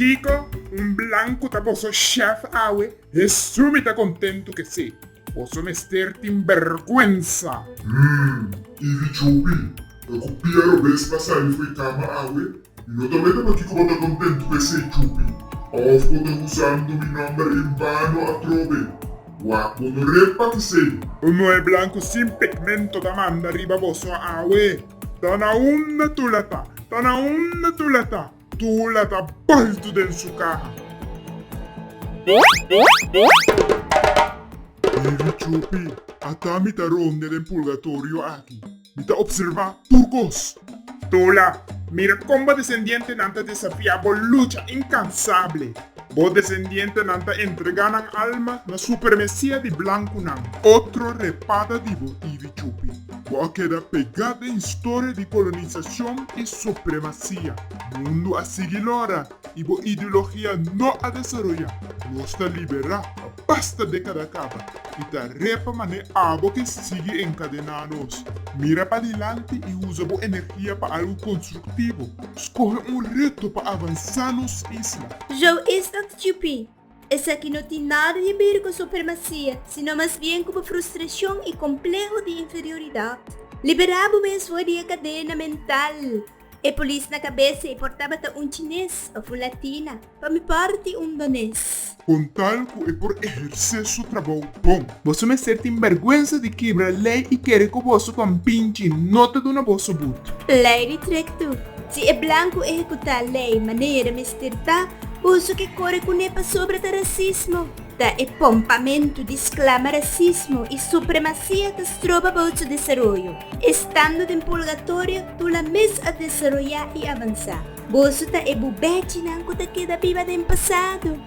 Kiko, un blanco tá vosso chef awe, e sumita contento que sei. Posso mesterti in vergüenza. Ivi Chupi, a copiare vespa sali foi cama awe, e notamente perché come tá contento che sei Chupi. Ofco tá usando mi numero in vano a trove. Guapo non repa che sei. Un moe blanco sin pigmento da manda riba vosso awe. Tana unna tulata, tulata balto den su caja. Ivi Chupi, ata mi ta ronde del purgatorio aquí. Mi ta observa turcos. Tula, mira combo descendiente nanta desafiabo lucha incansable. Vos descendiente nanta entreganan alma na supermesía di blanco nan. Otro repada divo Ivi Chupi. Vos queda pegada en historia de colonización y supremacía. Mundo a seguilora y vos ideología no a desarrollar. No está liberada, basta de cada capa. Y ta repa mane abo que sigue encadenados. Mira para adelante y usa vos energía para algo constructivo. Escoge un reto para avanzarnos isla. Zo is dat, Chupi. Essa aqui não tem nada de ver com supremacia, senão mais bem como frustração e complexo de inferioridade. Liberava mesmo a cadena mental. E polícia na cabeça e portava-te chinês ou latina, para me parte danês. Com talco e por exercer su trabalho bom. Você me sente vergüenza de quebrar lei e querer que você com pinche nota de uma vosso buto. Lei de trecto. Se é branco executar lei maneira misterta, uso que corre com nepa sobre o racismo. Da epompamento de exclama racismo e supremacia que se trova para o seu desenvolvimento. Estando em purgatório, tu la mes a desenvolver e avançar. Você tá bubete não que queda viva do passado.